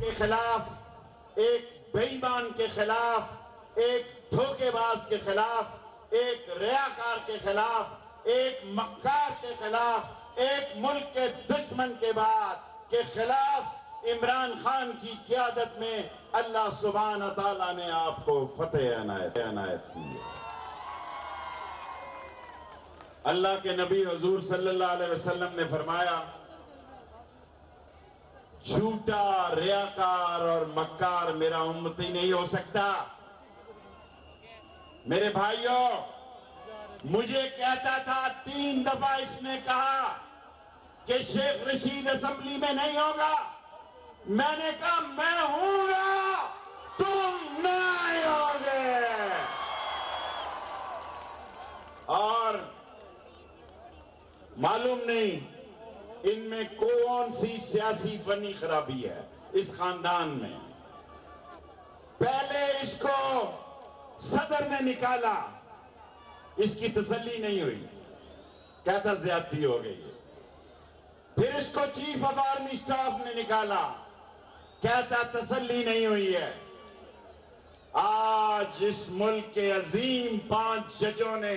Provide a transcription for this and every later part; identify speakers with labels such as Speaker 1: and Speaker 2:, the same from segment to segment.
Speaker 1: کے خلاف، ایک بے ایمان کے خلاف، ایک دھوکے باز کے خلاف، ایک ریاکار کے خلاف، ایک مکار کے خلاف، ایک ملک کے دشمن کے خلاف عمران خان کی قیادت میں اللہ سبحانہ تعالیٰ نے آپ کو فتح عنایت کی ہے۔ اللہ کے نبی حضور صلی اللہ علیہ وسلم نے فرمایا، جھوٹا، ریاکار اور مکار میرا امتی نہیں ہو سکتا۔ میرے بھائیوں، مجھے کہتا تھا 3 دفعہ اس نے کہا کہ شیخ رشید اسمبلی میں نہیں ہوگا۔ میں نے کہا میں ہوں گا، تم نہیں ہوگے۔ اور معلوم نہیں ان میں کون سی سیاسی فنی خرابی ہے اس خاندان میں۔ پہلے اس کو صدر نے نکالا، اس کی تسلی نہیں ہوئی، کہتا زیادتی ہو گئی ہے۔ پھر اس کو چیف آف آرمی سٹاف نے نکالا، کہتا تسلی نہیں ہوئی ہے۔ آج اس ملک کے عظیم 5 ججوں نے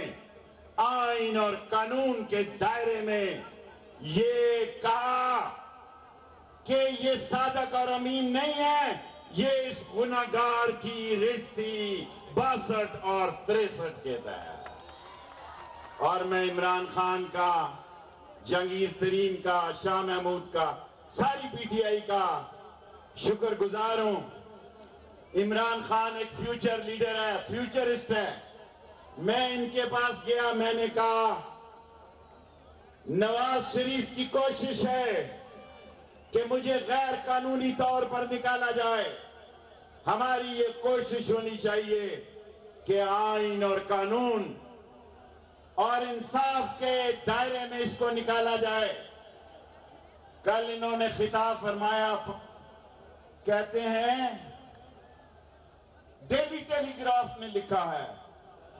Speaker 1: آئین اور قانون کے دائرے میں یہ کہا کہ یہ صادق اور امین نہیں ہے، یہ اس گناہگار کی رٹ تھی 62 اور 63 کے تحت۔ اور میں عمران خان کا، جہانگیر ترین کا، شاہ محمود کا، ساری پی ٹی آئی کا شکر گزار ہوں۔ عمران خان ایک فیوچر لیڈر ہے، فیوچرسٹ ہے۔ میں ان کے پاس گیا، میں نے کہا نواز شریف کی کوشش ہے کہ مجھے غیر قانونی طور پر نکالا جائے، ہماری یہ کوشش ہونی چاہیے کہ آئین اور قانون اور انصاف کے دائرے میں اس کو نکالا جائے۔ کل انہوں نے خطاب فرمایا، کہتے ہیں ڈیلی ٹیلی گراف نے لکھا ہے،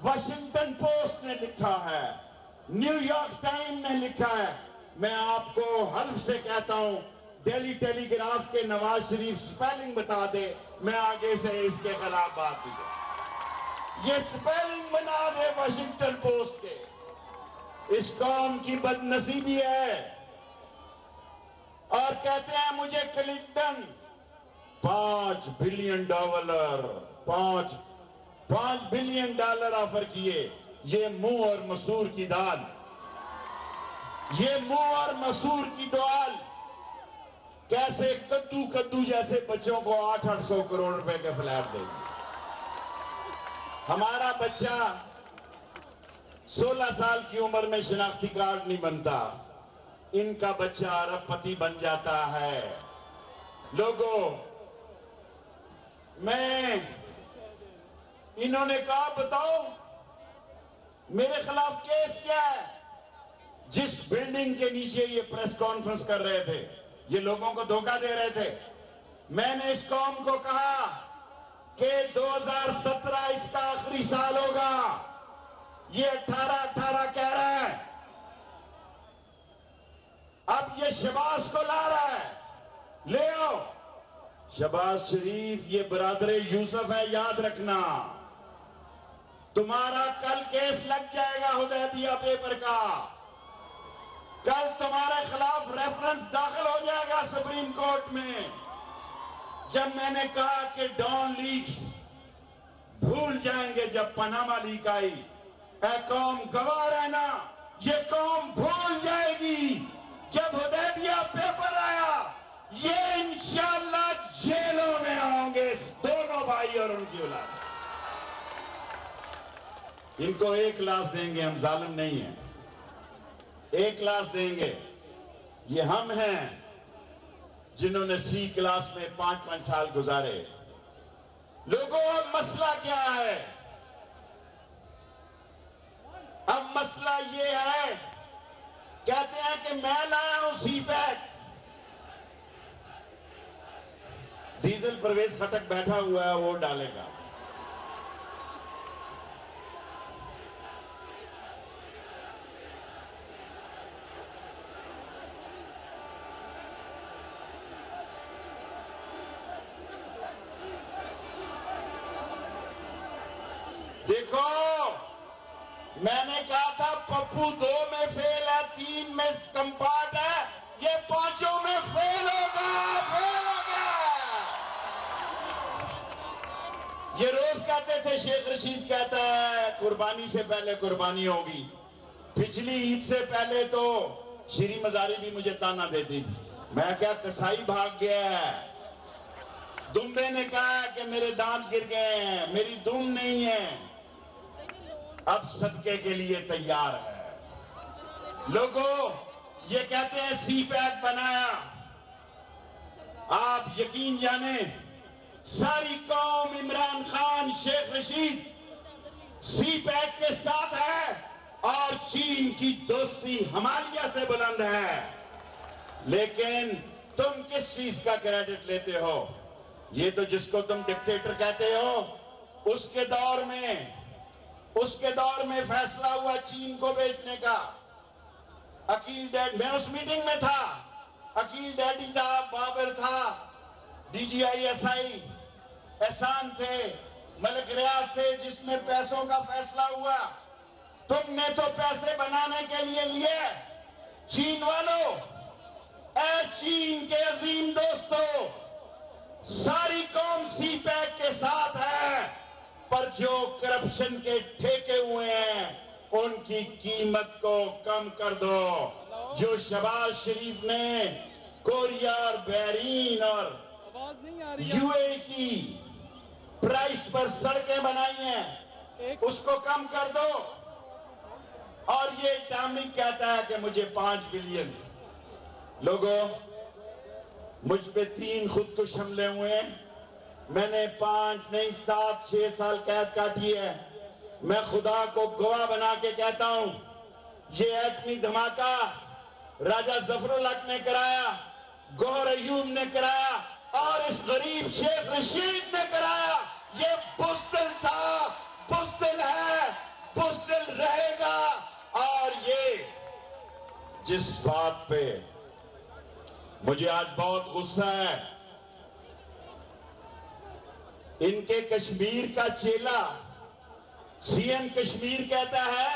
Speaker 1: واشنگٹن پوسٹ نے لکھا ہے، نیو یارک ٹائم نے لکھا ہے۔ میں آپ کو حلف سے کہتا ہوں، ڈیلی ٹیلی گراف کے نواز شریف سپیلنگ بتا دے، میں آگے سے اس کے خلاف بات نہیں۔ یہ سپیلنگ بنا دے واشنگٹن پوسٹ کے۔ اس قوم کی بدنصیبی ہے۔ اور کہتے ہیں مجھے Clinton $5 billion 5 billion dollar offer کیے۔ یہ منہ اور مسور کی دال، یہ منہ اور مسور کی دال کیسے کدو جیسے بچوں کو 800 کروڑ روپے کے فلیٹ دے گی۔ ہمارا بچہ 16 سال کی عمر میں شناختی کارڈ نہیں بنتا، ان کا بچہ ارب پتی بن جاتا ہے۔ لوگوں، انہوں نے کہا بتاؤ میرے خلاف کیس کیا ہے؟ جس بلڈنگ کے نیچے یہ پریس کانفرنس کر رہے تھے، یہ لوگوں کو دھوکہ دے رہے تھے۔ میں نے اس قوم کو کہا کہ 2017 اس کا آخری سال ہوگا، یہ 18 کہہ رہا ہے۔ اب یہ شہباز کو لا رہا ہے، لے آؤ۔ شہباز شریف یہ برادر یوسف ہے، یاد رکھنا۔ تمہارا کل کیس لگ جائے گا حدیبیہ پیپر کا، کل تمہارے خلاف ریفرنس داخل ہو جائے گا سپریم کورٹ میں۔ جب میں نے کہا کہ ڈان لیکس بھول جائیں گے جب پاناما لیک آئی، اے قوم گواہ رہنا، یہ قوم بھول جائے گی جب حدیبیہ پیپر آیا۔ یہ انشاءاللہ جیلوں میں ہوں گے دونوں بھائی اور ان کی اولاد۔ ان کو A کلاس دیں گے، ہم ظالم نہیں ہیں، A کلاس دیں گے۔ یہ ہم ہیں جنہوں نے C کلاس میں 5 سال گزارے۔ لوگوں، اب مسئلہ کیا ہے؟ اب مسئلہ یہ ہے، کہتے ہیں کہ میں لایا ہوں سی پیک، ڈیزل پرویز خٹک بیٹھا ہوا ہے، وہ ڈالے گا۔ میں نے کہا تھا پپو 2 میں فیل ہے، 3 میں کمپارٹ ہے، یہ 5 میں فیل ہوگا، فیل ہوگا۔ یہ روز کہتے تھے، شیخ رشید کہتا ہے قربانی سے پہلے قربانی ہوگی۔ پچھلی عید سے پہلے تو شیریں مزاری بھی مجھے تانا دیتی تھی، میں کیا کسائی بھاگ گیا ہے، دمبے نے کہا کہ میرے دانت گر گئے ہیں، میری دم نہیں ہے، اب صدقے کے لیے تیار ہے۔ لوگوں یہ کہتے ہیں سی پیک بنایا، آپ یقین جانیں ساری قوم عمران خان، شیخ رشید سی پیک کے ساتھ ہے، اور چین کی دوستی ہمالیہ سے بلند ہے۔ لیکن تم کس چیز کا کریڈٹ لیتے ہو؟ یہ تو جس کو تم ڈکٹیٹر کہتے ہو، اس کے دور میں فیصلہ ہوا چین کو بیچنے کا۔ عقیل ڈیڈ، میں اس میٹنگ میں تھا، عقیل ڈیڈی تھا، بابر تھا، D G I S I احسان تھے، ملک ریاض تھے، جس میں پیسوں کا فیصلہ ہوا۔ تم نے تو پیسے بنانے کے لیے لیے۔ چین والوں، اے چین کے عظیم دوستو، ساری قوم سی پیک کے ساتھ ہے، پر جو کرپشن کے ٹھیکے ہوئے ہیں ان کی قیمت کو کم کر دو۔ جو شہباز شریف نے کوریا اور بحرین اور یو اے کی پرائس پر سڑکیں بنائی ہیں، اس کو کم کر دو۔ اور یہ ٹامک کہتا ہے کہ مجھے 5 بلین۔ لوگوں، مجھ پہ 3 خودکش حملے ہوئے ہیں، میں نے 5 نہیں 7 6 سال قید کاٹی ہے۔ میں خدا کو گواہ بنا کے کہتا ہوں، یہ ایٹمی دھماکہ راجہ ظفر الحق نے کرایا، گوہر ایوب نے کرایا، اور اس غریب شیخ رشید نے کرایا۔ یہ بزدل تھا، بزدل ہے، بزدل رہے گا۔ اور یہ جس بات پہ مجھے آج بہت غصہ ہے، ان کے کشمیر کا چیلا سی ایم کشمیر کہتا ہے،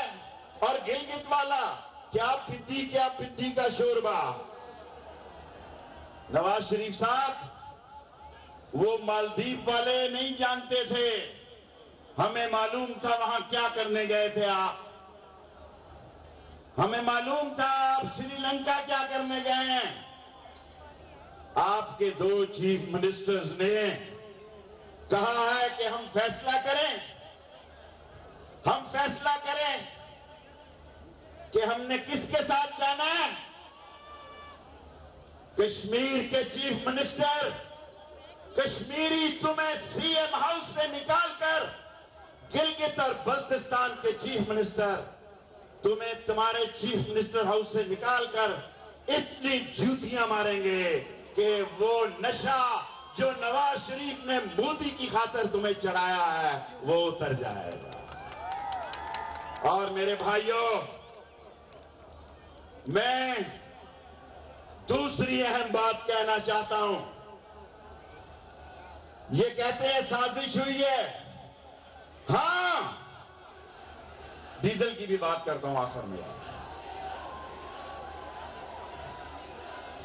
Speaker 1: اور گلگت والا کیا پدی کا شوربہ۔ نواز شریف صاحب، وہ مالدیپ والے نہیں جانتے تھے، ہمیں معلوم تھا وہاں کیا کرنے گئے تھے آپ، ہمیں معلوم تھا آپ سری لنکا کیا کرنے گئے ہیں۔ آپ کے 2 چیف منسٹرز نے کہا ہے کہ ہم فیصلہ کریں کہ ہم نے کس کے ساتھ جانا ہے۔ کشمیر کے چیف منسٹر کشمیری تمہیں سی ایم ہاؤس سے نکال کر، گلگت اور بلتستان کے چیف منسٹر تمہیں تمہارے چیف منسٹر ہاؤس سے نکال کر اتنی جوتیاں ماریں گے کہ وہ نشہ جو نواز شریف نے مودی کی خاطر تمہیں چڑھایا ہے وہ اتر جائے گا۔ اور میرے بھائیوں، میں دوسری اہم بات کہنا چاہتا ہوں۔ یہ کہتے ہیں سازش ہوئی ہے، ہاں، ڈیزل کی بھی بات کرتا ہوں آخر میں۔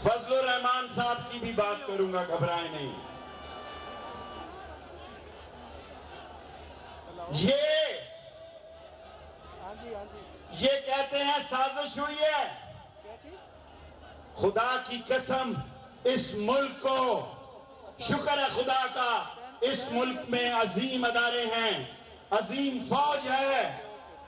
Speaker 1: فضل الرحمان صاحب کی بھی بات کروں گا، گھبرائیں نہیں۔ یہ کہتے ہیں سازش ہوئی ہے، خدا کی قسم اس ملک کو، شکر ہے خدا کا، اس ملک میں عظیم ادارے ہیں، عظیم فوج ہے،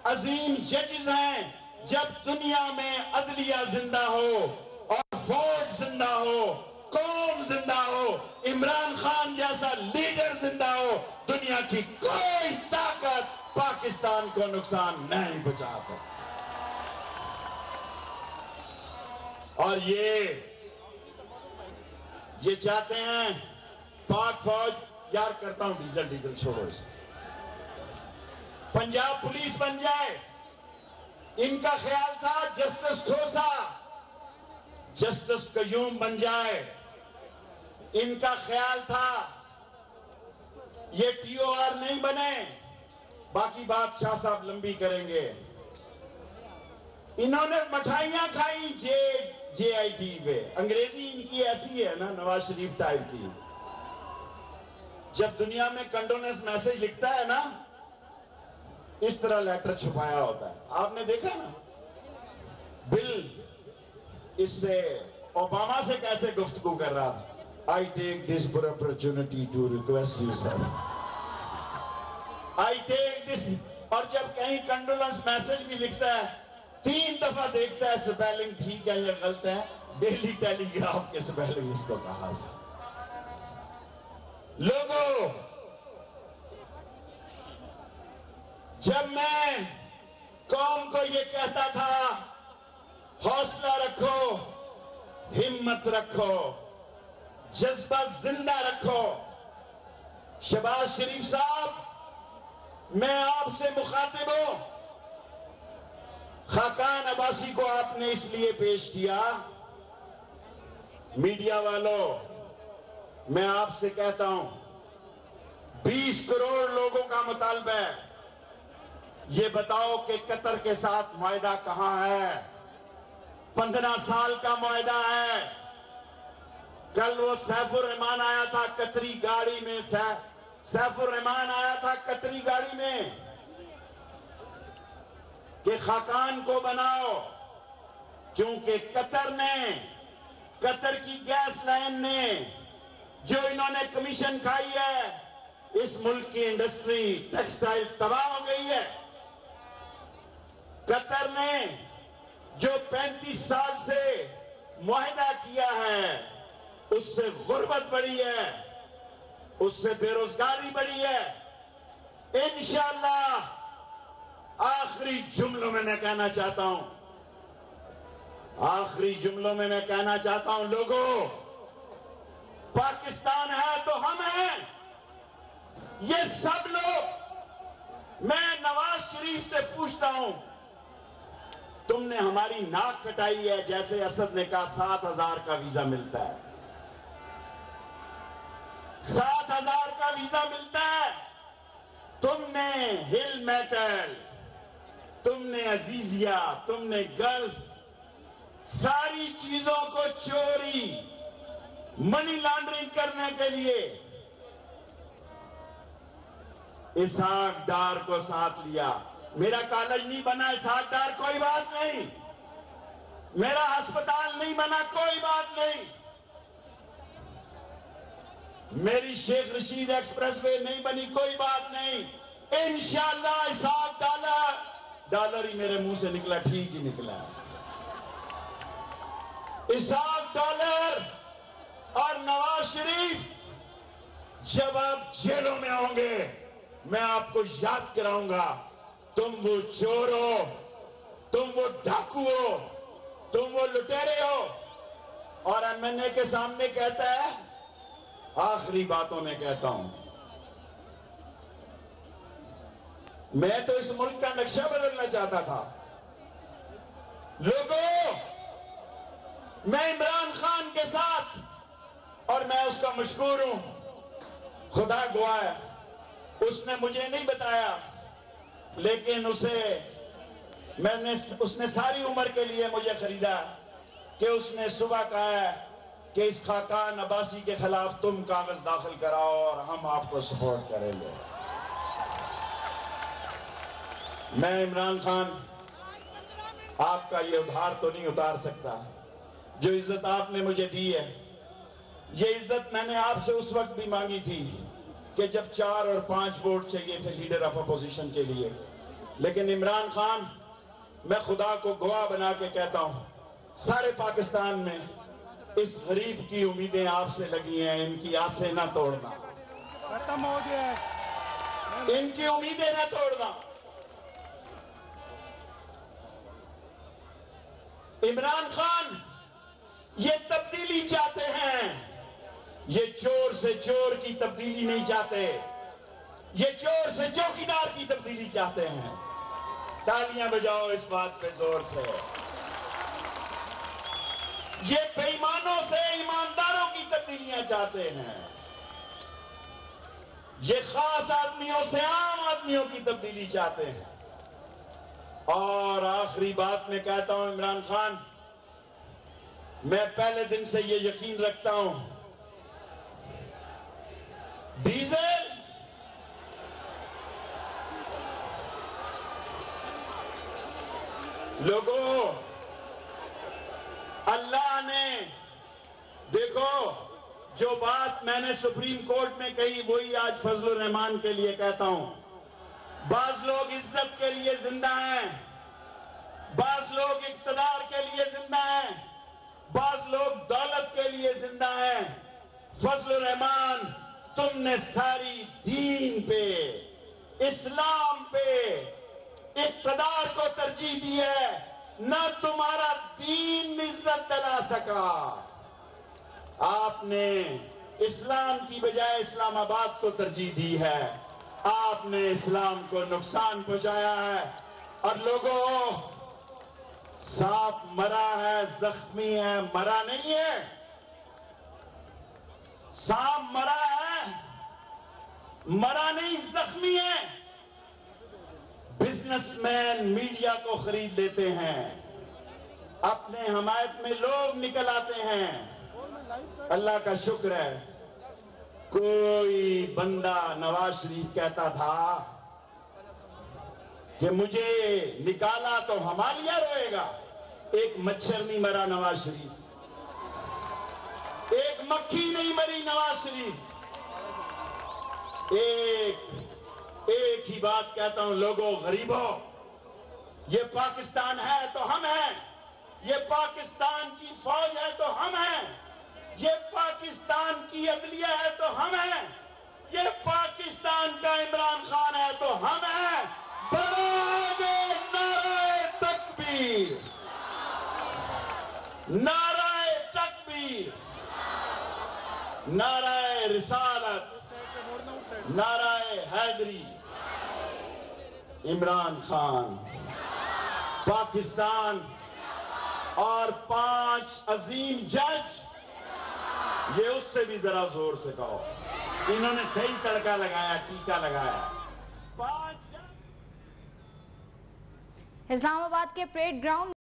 Speaker 1: عظیم ججز ہیں۔ جب دنیا میں عدلیہ زندہ ہو اور فوج زندہ ہو، قوم زندہ ہو، عمران خان جیسا لیڈر زندہ ہو، دنیا کی کوئی طاقت پاکستان کو نقصان نہیں پہنچا سکتی۔ اور یہ چاہتے ہیں پاک فوج، یار کرتا ہوں ڈیزل چھوڑو اسے، پنجاب پولیس بن جائے۔ ان کا خیال تھا جسٹس کھوسا، جسٹس قیوم بن جائے۔ ان کا خیال تھا یہ ٹی او آر نہیں بنے۔ باقی بات شاہ صاحب لمبی کریں گے۔ انہوں نے مٹھائیاں کھائی جے آئی ٹی پہ. انگریزی ان کی ایسی ہے نا نواز شریف ٹائپ کی. جب دنیا میں کنڈوننس میسج لکھتا ہے نا اس طرح لیٹر چھپایا ہوتا ہے. آپ نے دیکھا نا بل اس سے اوباما سے کیسے گفتگو کر رہا تھا. I take this opportunity to request you sir. I take this. اور جب کہیں کنڈولنس میسج بھی لکھتا ہے 3 دفعہ دیکھتا ہے سپیلنگ ٹھیک ہے یا غلط ہے. ڈیلی ٹیلی گراف کے سپیلنگ اس کو کہا سے. لوگوں جب میں قوم کو یہ کہتا تھا حوصلہ رکھو، ہمت رکھو، جذبہ زندہ رکھو. شہباز شریف صاحب میں آپ سے مخاطب ہوں. خاقان عباسی کو آپ نے اس لیے پیش کیا. میڈیا والوں میں آپ سے کہتا ہوں 20 کروڑ لوگوں کا مطالبہ ہے. یہ بتاؤ کہ قطر کے ساتھ معاہدہ کہاں ہے؟ 15 سال کا معاہدہ ہے. کل وہ سیف الرحمان آیا تھا قطری گاڑی میں. سیف الرحمان آیا تھا قطری گاڑی میں کہ خاقان کو بناؤ، کیونکہ قطر کی گیس لائن نے جو انہوں نے کمیشن کھائی ہے اس ملک کی انڈسٹری ٹیکسٹائل تباہ ہو گئی ہے. قطر نے جو 35 سال سے معاہدہ کیا ہے اس سے غربت بڑھی ہے، اس سے بے روزگاری بڑھی ہے. انشاءاللہ آخری جملوں میں میں کہنا چاہتا ہوں لوگوں پاکستان ہے تو ہم ہیں. یہ سب لوگ میں نواز شریف سے پوچھتا ہوں تم نے ہماری ناک کٹائی ہے جیسے اسد نے کہا 7,000 کا ویزا ملتا ہے. 7,000 کا ویزا ملتا ہے. تم نے ہل میٹل، تم نے عزیزیہ، تم نے گلف، ساری چیزوں کو چوری منی لانڈرنگ کرنے کے لیے اسحاق ڈار کو ساتھ لیا. میرا کالج نہیں بنا اسحاق ڈار کوئی بات نہیں، میرا ہسپتال نہیں بنا کوئی بات نہیں، میری شیخ رشید ایکسپریس وے نہیں بنی کوئی بات نہیں. انشاءاللہ اسحاق ڈالر ہی میرے منہ سے نکلا ٹھیک ہی نکلا. اسحاق ڈالر اور نواز شریف جب آپ جیلوں میں ہوں گے میں آپ کو یاد کراؤں گا تم وہ چور ہو، تم وہ ڈاکو ہو، تم وہ لٹیرے ہو. اور ایم این اے کے سامنے کہتا ہے آخری باتوں میں کہتا ہوں میں تو اس ملک کا نقشہ بدلنا چاہتا تھا. لوگوں میں عمران خان کے ساتھ اور میں اس کا مشکور ہوں، خدا گواہ ہے اس نے مجھے نہیں بتایا لیکن اس نے ساری عمر کے لیے مجھے خریدا کہ اس نے صبح کہا ہے کہ اس خاقان عباسی کے خلاف تم کاغذ داخل کراؤ اور ہم آپ کو سپورٹ کریں گے. میں عمران خان آپ کا یہ ادھار تو نہیں اتار سکتا. جو عزت آپ نے مجھے دی ہے یہ عزت میں نے آپ سے اس وقت بھی مانگی تھی کہ جب 4 اور 5 ووٹ چاہیے تھے لیڈر آف اپوزیشن کے لیے. لیکن عمران خان میں خدا کو گواہ بنا کے کہتا ہوں سارے پاکستان میں اس غریب کی امیدیں آپ سے لگی ہیں، ان کی آسیں نہ توڑنا، ان کی امیدیں نہ توڑنا. عمران خان یہ تبدیلی چاہتے ہیں، یہ چور سے چور کی تبدیلی نہیں چاہتے، یہ چور سے چوکیدار کی تبدیلی چاہتے ہیں. تالیاں بجاؤ اس بات پہ زور سے. یہ بے ایمانوں سے ایمانداروں کی تبدیلیاں چاہتے ہیں، یہ خاص آدمیوں سے عام آدمیوں کی تبدیلی چاہتے ہیں. اور آخری بات میں کہتا ہوں عمران خان، میں پہلے دن سے یہ یقین رکھتا ہوں، ڈیزل لوگوں، اللہ نے دیکھو جو بات میں نے سپریم کورٹ میں کہی وہی آج فضل الرحمان کے لیے کہتا ہوں۔ بعض لوگ عزت کے لیے زندہ ہیں، بعض لوگ اقتدار کے لیے زندہ ہیں، بعض لوگ دولت کے لیے زندہ ہیں۔ فضل الرحمان، تم نے ساری دین پہ، اسلام پہ، اقتدار کو ترجیح دی ہے، نہ تمہارا دین عزت دلا سکا۔ آپ نے اسلام کی بجائے اسلام آباد کو ترجیح دی ہے، آپ نے اسلام کو نقصان پہنچایا ہے۔ اور لوگوں، سانپ مرا ہے، زخمی ہے، مرا نہیں ہے۔ سانپ مرا ہے، مرا نہیں، زخمی ہے۔ بزنس مین میڈیا کو خرید لیتے ہیں، اپنے حمایت میں لوگ نکل آتے ہیں۔ اللہ کا شکر ہے، کوئی بندہ نواز شریف کہتا تھا کہ مجھے نکالا تو ہمالیہ روئے گا، ایک مچھر نہیں مرا نواز شریف، ایک مکھی نہیں مری نواز شریف۔ ایک ہی بات کہتا ہوں لوگوں، غریبوں، یہ پاکستان ہے تو ہم ہیں، یہ پاکستان کی فوج ہے تو ہم ہیں، یہ پاکستان کی عدلیہ ہے تو ہم ہیں، یہ پاکستان کا عمران خان ہے تو ہم ہیں۔ بڑھاگے نعرہ تکبیر، نعرہ تکبیر، نعرہ رسالت، نعرہ حیدری، عمران خان، پاکستان اور 5 عظیم جج، یہ اس سے بھی ذرا زور سے کہو، انہوں نے صحیح تڑکا لگایا، ٹیکا لگایا۔
Speaker 2: اسلام آباد کے پریڈ گراؤنڈ